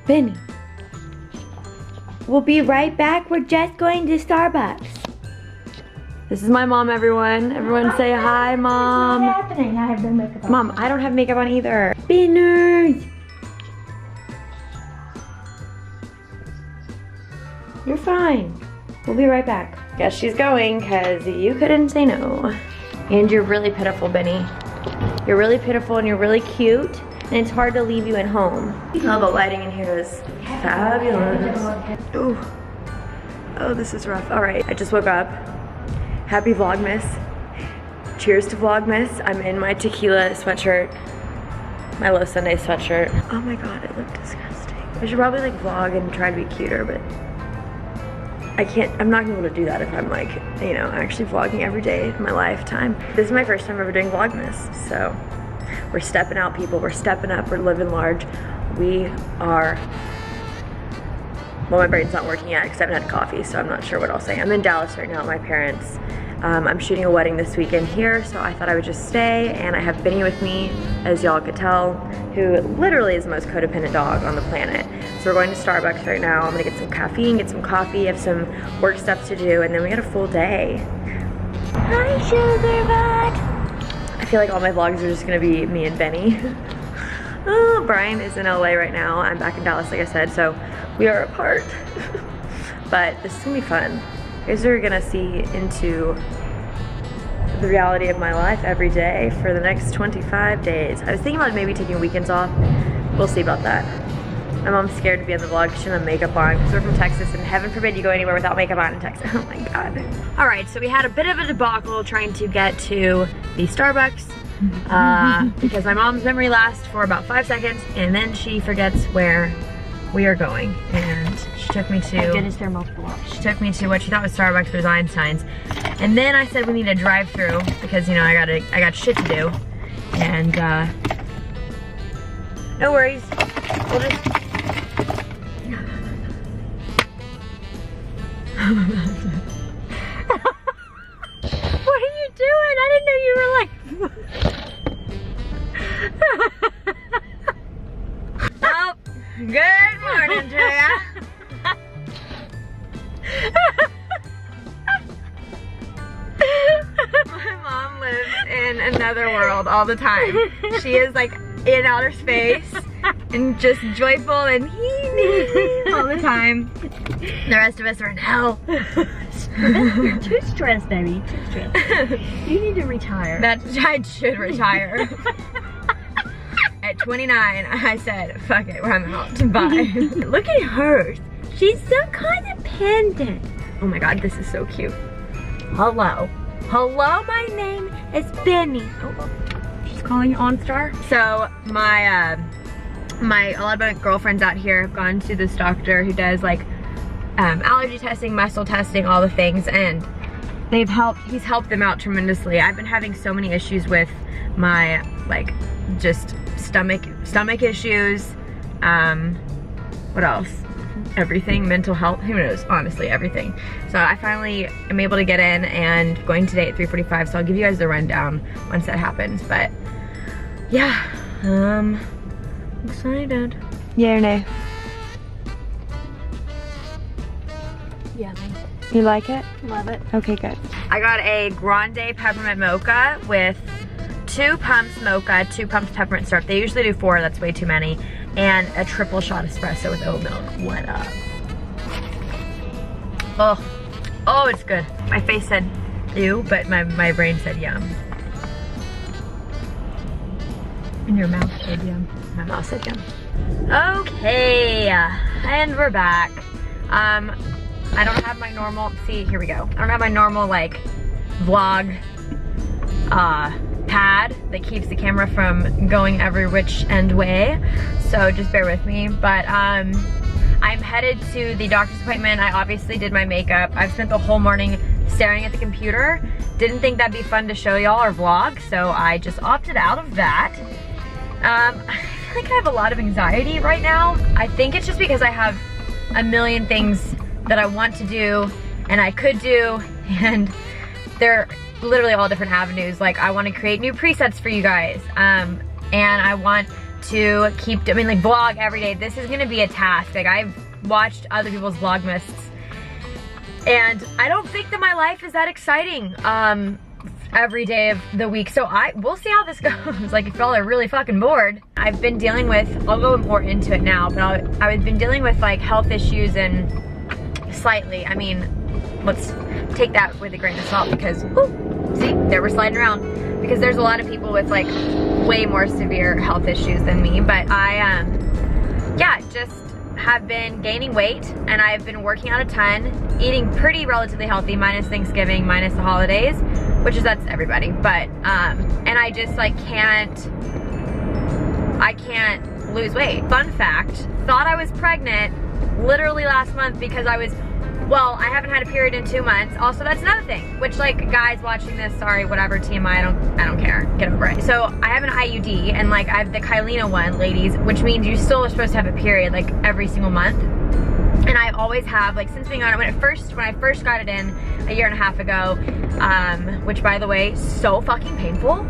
Benny. We'll be right back. We're just going to Starbucks. This is my mom, everyone. Everyone say hi, Mom. What's happening? I have no makeup on. Mom, I don't have makeup on either. Spinners. You're fine. We'll be right back. Guess she's going because you couldn't say no. And you're really pitiful, Benny. You're really pitiful and you're really cute. And it's hard to leave you at home. Oh, the lighting in here is fabulous. Ooh. Oh, this is rough. All right, I just woke up. Happy Vlogmas. Cheers to Vlogmas. I'm in my tequila sweatshirt. My Low Sunday sweatshirt. Oh my God, it looked disgusting. I should probably like vlog and try to be cuter, but I can't, I'm not gonna be able to do that if I'm like, you know, actually vlogging every day of my lifetime. This is my first time ever doing Vlogmas, so we're stepping out, people. We're stepping up, we're living large. We are, well, my brain's not working yet because I haven't had coffee, so I'm not sure what I'll say. I'm in Dallas right now at my parents'. I'm shooting a wedding this weekend here, so I thought I would just stay, and I have Benny with me, as y'all could tell, who literally is the most codependent dog on the planet. So we're going to Starbucks right now. I'm gonna get some caffeine, get some coffee, have some work stuff to do, and then we got a full day. Hi, sugar butt. I feel like all my vlogs are just gonna be me and Benny. Oh, Brian is in LA right now. I'm back in Dallas, like I said, so we are apart. But this is gonna be fun. You guys are gonna see into the reality of my life every day for the next 25 days. I was thinking about maybe taking weekends off. We'll see about that. My mom's scared to be on the vlog. She doesn't have makeup on because we're from Texas, and heaven forbid you go anywhere without makeup on in Texas. Oh my God. All right, so we had a bit of a debacle trying to get to the Starbucks because my mom's memory lasts for about 5 seconds, and then she forgets where we are going, and she took me to, Thank goodness there are multiple options. She took me to what she thought was Starbucks, but it was Einstein's. And then I said we need a drive-through because, you know, I got shit to do. And no worries. We'll just What are you doing? I didn't know you were like Oh, good morning to ya. My mom lives in another world all the time. She is like in outer space and just joyful and all the time. The rest of us are in hell. You're too stressed, baby. Too stressed. You need to retire. I should retire. At 29, I said, fuck it, I'm out. Bye. Look at her. She's so codependent. Oh my God, this is so cute. Hello. Hello, my name is Benny. Oh, she's calling you OnStar. So my a lot of my girlfriends out here have gone to this doctor who does like allergy testing, muscle testing, all the things, and he's helped them out tremendously. I've been having so many issues with my like just stomach issues. What else? Everything, mental health, who knows, honestly, everything. So I finally am able to get in and going today at 3:45, so I'll give you guys the rundown once that happens. But yeah, I'm excited. Yeah or nay? Yeah, thanks. You like it? Love it. Okay, good. I got a grande peppermint mocha with 2 pumps mocha, 2 pumps peppermint syrup. They usually do 4, that's way too many. And a triple shot espresso with oat milk. What up? Oh, it's good. My face said ew, but my brain said yum. And your mouth said yum. My mouth said yum. Okay, and we're back. I don't have my normal, see, here we go. I don't have my normal like vlog pad that keeps the camera from going every which end way, so just bear with me. But I'm headed to the doctor's appointment. I obviously did my makeup. I've spent the whole morning staring at the computer. Didn't think that'd be fun to show y'all or vlog, so I just opted out of that. I feel like I have a lot of anxiety right now. I think it's just because I have a million things that I want to do and I could do, and they're literally all different avenues. Like I want to create new presets for you guys, and I want to keep, I mean, like, vlog every day. This is gonna be a task. Like, I've watched other people's Vlogmas, and I don't think that my life is that exciting every day of the week. So we'll see how this goes. Like, if y'all are really fucking bored. I've been dealing with, I'll go more into it now, but I've been dealing with like health issues and slightly, I mean, let's take that with a grain of salt because, whoo, see, there we're sliding around. Because there's a lot of people with like way more severe health issues than me, but yeah, just have been gaining weight, and I've been working out a ton, eating pretty relatively healthy, minus Thanksgiving, minus the holidays, which is, that's everybody, but, and I just like I can't lose weight. Fun fact, thought I was pregnant literally last month because well, I haven't had a period in 2 months. Also, that's another thing, which, like, guys watching this, sorry, whatever, TMI, I don't care, get over it. So I have an IUD, and like I have the Kyleena one, ladies, which means you still are supposed to have a period like every single month. And I always have, like, since being on it, when I first got it in a year and a half ago, which, by the way, so fucking painful.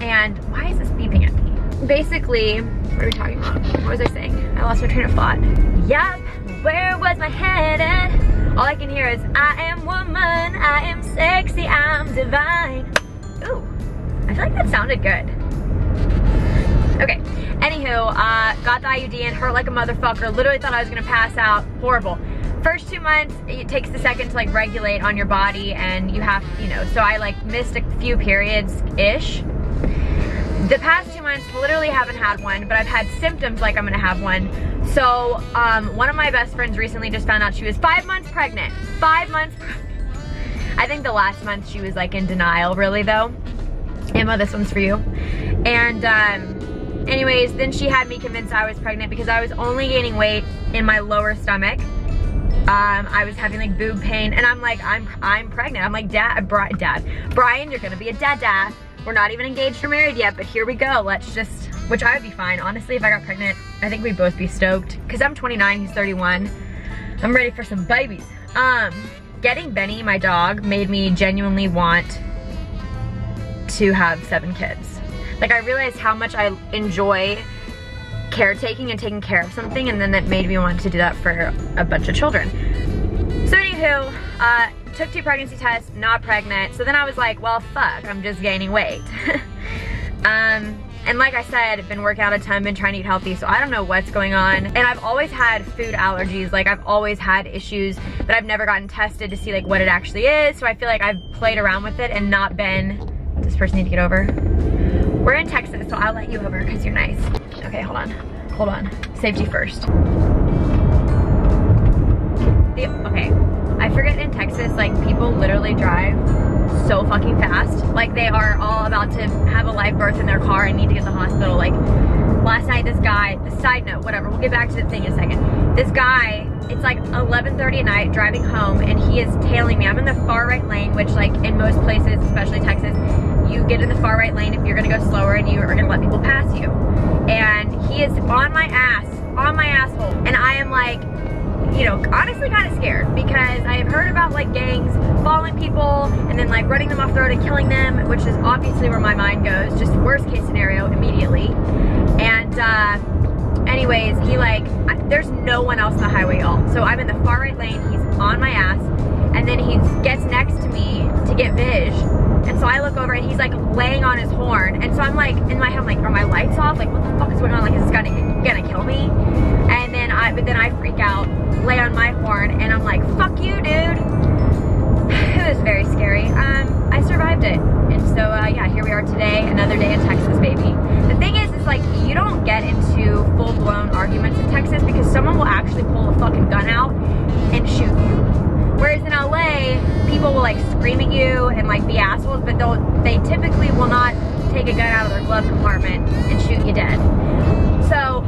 And why is this beeping at me? Basically, what are we talking about? What was I saying? I lost my train of thought. Yup, where was my head at? All I can hear is, I am woman, I am sexy, I'm divine. Ooh, I feel like that sounded good. Okay, anywho, got the IUD in, hurt like a motherfucker, literally thought I was gonna pass out, horrible. First 2 months, it takes a second to like regulate on your body, and you have, you know, so I like missed a few periods-ish. The past 2 months, literally haven't had one, but I've had symptoms like I'm gonna have one. So, one of my best friends recently just found out she was 5 months pregnant. 5 months pregnant. I think the last month she was like in denial, really though. Emma, this one's for you. And, anyways, then she had me convinced I was pregnant because I was only gaining weight in my lower stomach. I was having like boob pain, and I'm like, I'm pregnant. I'm like, Dad, Brian, you're gonna be a dada. We're not even engaged or married yet, but here we go. Let's just, which I would be fine. Honestly, if I got pregnant, I think we'd both be stoked. Cause I'm 29, he's 31. I'm ready for some babies. Getting Benny, my dog, made me genuinely want to have 7 kids. Like, I realized how much I enjoy caretaking and taking care of something, and then that made me want to do that for a bunch of children. So anywho, took 2 pregnancy tests, not pregnant. So then I was like, well, fuck, I'm just gaining weight. And like I said, I've been working out a ton, been trying to eat healthy, so I don't know what's going on. And I've always had food allergies. Like, I've always had issues, but I've never gotten tested to see like what it actually is. So I feel like I've played around with it and not been, does this person need to get over? We're in Texas, so I'll let you over because you're nice. Okay, hold on. Safety first. Okay, I forget, in Texas, like, people literally drive so fucking fast. Like, they are all about to have a live birth in their car and need to get to the hospital. Like, last night, this guy, side note, whatever, we'll get back to the thing in a second. This guy, it's like 11:30 at night, driving home, and he is tailing me. I'm in the far right lane, which, like, in most places, especially Texas, you get in the far right lane if you're gonna go slower and you are gonna let people pass you. And he is on my asshole. And I am like, you know, honestly kind of scared because I have heard about like gangs following people and then like running them off the road and killing them, which is obviously where my mind goes, just worst case scenario immediately. And anyways, he like, there's no one else on the highway, y'all. So I'm in the far right lane, he's on my ass, and then he gets next to me to get Vish. And so I look over and he's like laying on his horn. And so I'm like, in my head, I'm like, are my lights off? Like, what the fuck is going on? Like, is this guy gonna kill me? And then but then I freak out, lay on my horn, and I'm like, fuck you, dude. It was very scary. I survived it. And so, yeah, here we are today, another day in Texas, baby. The thing is like, you don't get into full-blown arguments in Texas because someone will actually pull a fucking gun out and shoot you. Whereas in LA, people will like scream at you and like be assholes, but they typically will not take a gun out of their glove compartment and shoot you dead. So,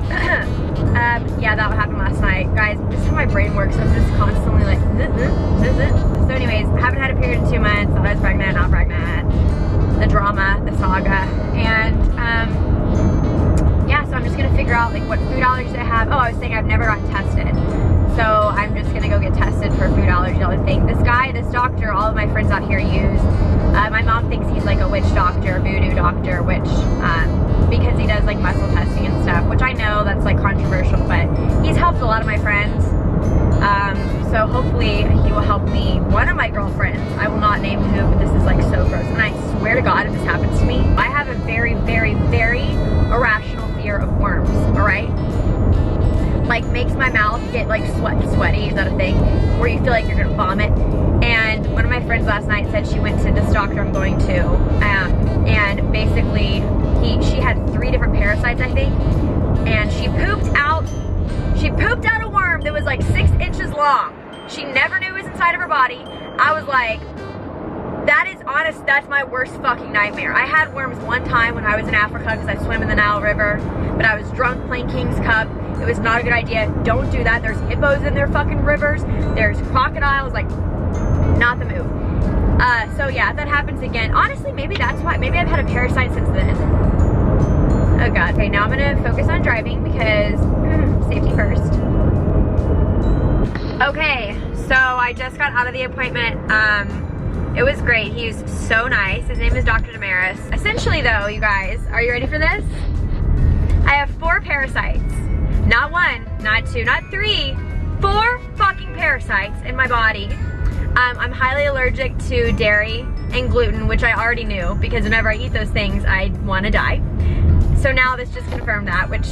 yeah, that happened last night. Guys, this is how my brain works. I'm just constantly like, So anyways, haven't had a period in 2 months, thought I was pregnant, not pregnant. The drama, the saga. And, yeah, so I'm just gonna figure out like what food allergies I have. Oh, I was saying I've never gotten tested. so I'm just gonna go get tested for food allergy, all the thing. This doctor, all of my friends out here use. My mom thinks he's like a witch doctor, voodoo doctor, which, because he does like muscle testing and stuff, which I know that's like controversial, but he's helped a lot of my friends. So hopefully he will help me. One of my girlfriends, I will not name who, but this is like so gross, and I swear to God if this happens to me, I have a very, very, very irrational fear of worms, alright? Like makes my mouth get like sweaty, is that a thing? Where you feel like you're gonna vomit. And one of my friends last night said she went to this doctor I'm going to, and basically she had 3 different parasites, I think, and she pooped out a worm that was like 6 inches long. She never knew it was inside of her body. I was like, that is honest, that's my worst fucking nightmare. I had worms one time when I was in Africa because I swim in the Nile River, but I was drunk playing King's Cup. It was not a good idea. Don't do that. There's hippos in their fucking rivers. There's crocodiles, like, not the move. So yeah, if that happens again, honestly, maybe that's why. Maybe I've had a parasite since then. Oh God. Okay, now I'm gonna focus on driving because safety first. Okay, so I just got out of the appointment. It was great. He was so nice. His name is Dr. Damaris. Essentially though, you guys, are you ready for this? I have 4 parasites. Not 1, not 2, not 3, 4 fucking parasites in my body. I'm highly allergic to dairy and gluten, which I already knew because whenever I eat those things, I want to die. So now this just confirmed that, which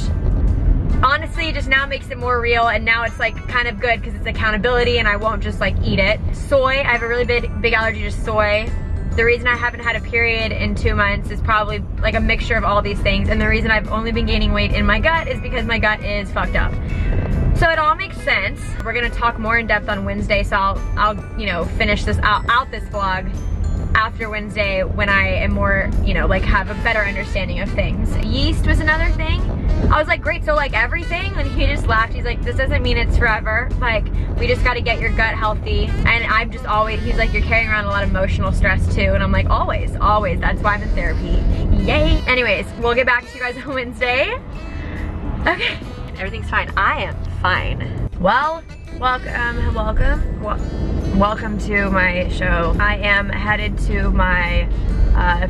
honestly just now makes it more real, and now it's like kind of good because it's accountability and I won't just like eat it. Soy, I have a really big allergy to soy. The reason I haven't had a period in 2 months is probably like a mixture of all these things, and the reason I've only been gaining weight in my gut is because my gut is fucked up. So it all makes sense. We're gonna talk more in depth on Wednesday, so I'll you know, finish this out this vlog after Wednesday when I am more, you know, like have a better understanding of things. Yeast was another thing. I was like, great, so like everything? And he just laughed. He's like, this doesn't mean it's forever. Like, we just gotta get your gut healthy. And I'm just always, he's like, you're carrying around a lot of emotional stress too. And I'm like, always. That's why I'm in therapy. Yay. Anyways, we'll get back to you guys on Wednesday. Okay, everything's fine. I am fine. Well, welcome to my show. I am headed to my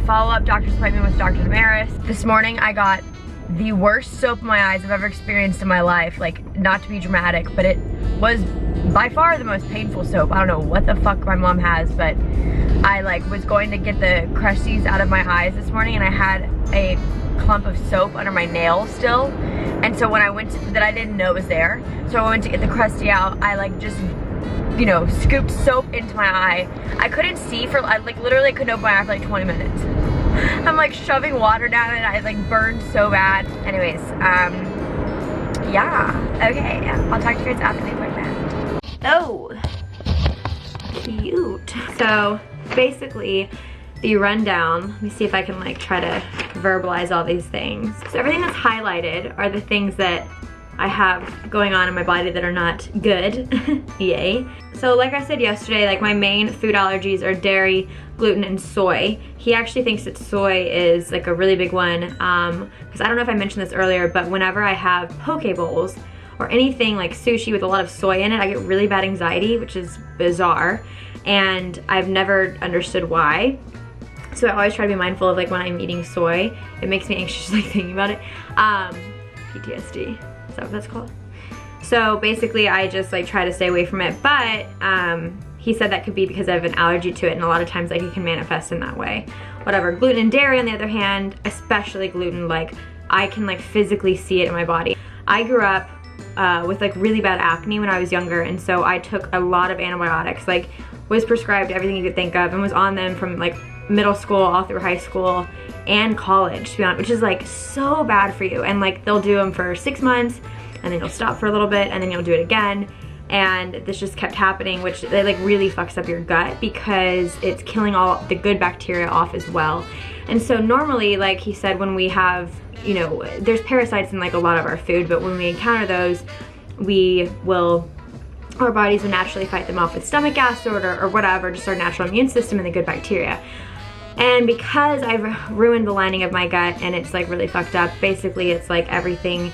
follow-up doctor's appointment with Dr. Damaris. This morning I got the worst soap in my eyes I've ever experienced in my life. Like, not to be dramatic, but it was by far the most painful soap. I don't know what the fuck my mom has, but I like was going to get the crusties out of my eyes this morning and I had a clump of soap under my nail still. And so when I went to, that I didn't know was there, so I went to get the crusty out, I like just, you know, scooped soap into my eye. I couldn't see for, I like literally couldn't open my eye for like 20 minutes. I'm like shoving water down it, I like burned so bad. Anyways, yeah, okay, I'll talk to you guys after the appointment. Oh, cute. So basically, the rundown, let me see if I can like try to verbalize all these things. So everything that's highlighted are the things that I have going on in my body that are not good. Yay. So like I said yesterday, like my main food allergies are dairy, gluten, and soy. He actually thinks that soy is like a really big one, because I don't know if I mentioned this earlier, but whenever I have poke bowls or anything like sushi with a lot of soy in it, I get really bad anxiety, which is bizarre, and I've never understood why. So I always try to be mindful of like when I'm eating soy. It makes me anxious like thinking about it. PTSD, is that what that's called? So basically I just like try to stay away from it, but he said that could be because I have an allergy to it, and a lot of times like it can manifest in that way. Whatever. Gluten and dairy on the other hand, especially gluten, like I can like physically see it in my body. I grew up with like really bad acne when I was younger, and so I took a lot of antibiotics, like was prescribed everything you could think of and was on them from like middle school all through high school and college, to be honest, which is like so bad for you. And like they'll do them for 6 months and then you'll stop for a little bit and then you'll do it again, and this just kept happening, which they like really fucks up your gut because it's killing all the good bacteria off as well. And so normally, like he said, when we have, you know, there's parasites in like a lot of our food, but when we encounter those, our bodies will naturally fight them off with stomach acid or whatever, just our natural immune system and the good bacteria. And because I've ruined the lining of my gut and it's like really fucked up, basically it's like everything,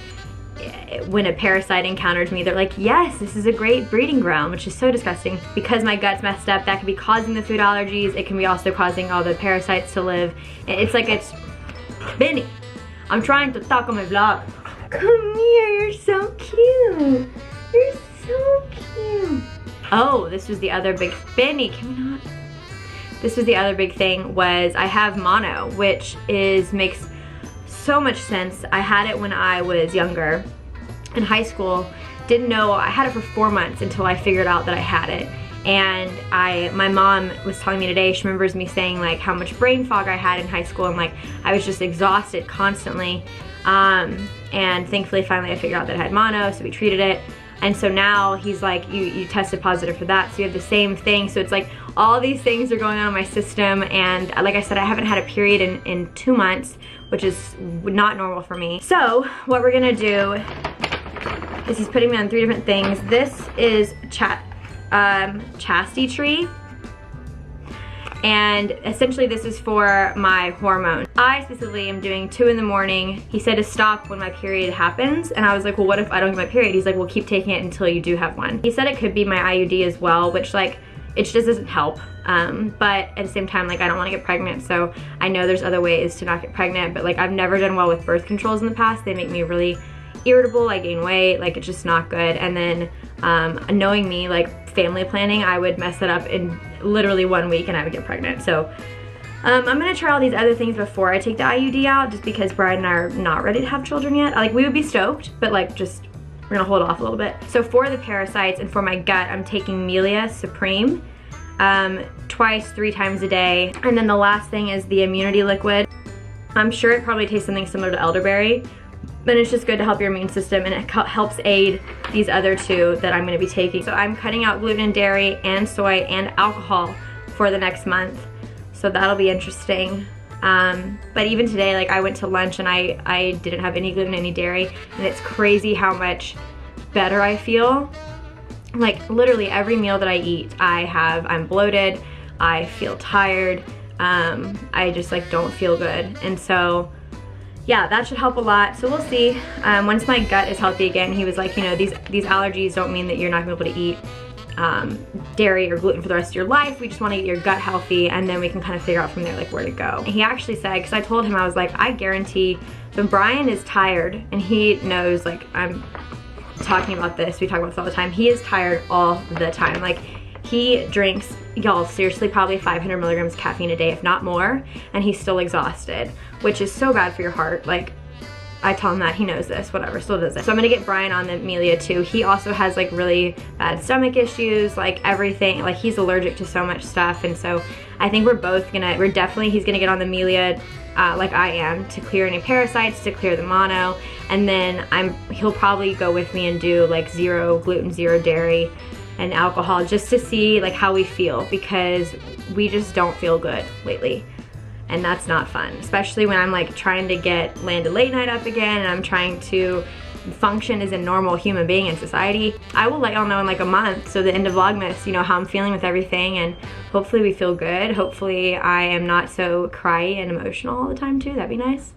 when a parasite encounters me, they're like, yes, this is a great breeding ground, which is so disgusting. Because my gut's messed up, that could be causing the food allergies. It can be also causing all the parasites to live. It's like it's, Benny, I'm trying to talk on my vlog. Come here, you're so cute. You're so cute. Oh, this was the other big, Benny, can we not? This was the other big thing, was I have mono, which makes so much sense. I had it when I was younger in high school. Didn't know, I had it for 4 months until I figured out that I had it. And my mom was telling me today, she remembers me saying like how much brain fog I had in high school, and like I was just exhausted constantly. And thankfully finally I figured out that I had mono, so we treated it. And so now he's like, you tested positive for that, so you have the same thing. So it's like all these things are going on in my system, and like I said, I haven't had a period in 2 months, which is not normal for me. So what we're gonna do is he's putting me on 3 different things. This is chastity tree. And essentially this is for my hormones. I specifically am doing 2 in the morning. He said to stop when my period happens, and I was like, well, what if I don't get my period? He's like, well, keep taking it until you do have one. He said it could be my IUD as well, which like, it just doesn't help. But at the same time, like I don't wanna get pregnant, so I know there's other ways to not get pregnant, but like I've never done well with birth controls in the past. They make me really irritable, I gain weight, like it's just not good. And then knowing me, like family planning, I would mess it up in literally 1 week and I would get pregnant. So I'm gonna try all these other things before I take the IUD out, just because Brian and I are not ready to have children yet. Like we would be stoked, but like just, we're gonna hold off a little bit. So for the parasites and for my gut, I'm taking Melia Supreme twice, 3 times a day. And then the last thing is the immunity liquid. I'm sure it probably tastes something similar to elderberry, but it's just good to help your immune system, and it helps aid these other 2 that I'm gonna be taking. So I'm cutting out gluten and dairy and soy and alcohol for the next month. So that'll be interesting. But even today, like I went to lunch and I didn't have any gluten, any dairy, and it's crazy how much better I feel. Like literally every meal that I eat, I'm bloated, I feel tired, I just like don't feel good. And so yeah, that should help a lot. So we'll see. Once my gut is healthy again, he was like, you know, these allergies don't mean that you're not gonna be able to eat dairy or gluten for the rest of your life. We just wanna get your gut healthy, and then we can kind of figure out from there like where to go. And he actually said, because I told him, I was like, I guarantee, when Brian is tired, and he knows like I'm talking about this, we talk about this all the time, he is tired all the time. Like he drinks, y'all, seriously, probably 500 milligrams caffeine a day, if not more, and he's still exhausted, which is so bad for your heart. Like I tell him that, he knows this, whatever, still does it. So I'm gonna get Brian on the Melia too. He also has like really bad stomach issues, like everything, like he's allergic to so much stuff. And so I think he's gonna get on the Melia like I am, to clear any parasites, to clear the mono. And then he'll probably go with me and do like 0 gluten, 0 dairy and alcohol, just to see like how we feel, because we just don't feel good lately. And that's not fun, especially when I'm like trying to land a late night up again, and I'm trying to function as a normal human being in society. I will let y'all know in like a month, so the end of Vlogmas, you know, how I'm feeling with everything, and hopefully we feel good. Hopefully I am not so cryy and emotional all the time too, that'd be nice.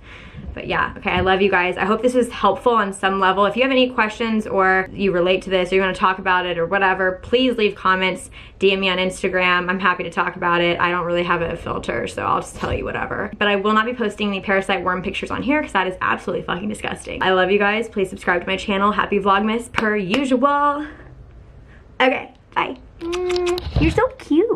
But yeah, okay, I love you guys. I hope this is helpful on some level. If you have any questions, or you relate to this, or you wanna talk about it or whatever, please leave comments, DM me on Instagram. I'm happy to talk about it. I don't really have a filter, so I'll just tell you whatever. But I will not be posting the parasite worm pictures on here, because that is absolutely fucking disgusting. I love you guys. Please subscribe to my channel. Happy Vlogmas per usual. Okay, bye. You're so cute.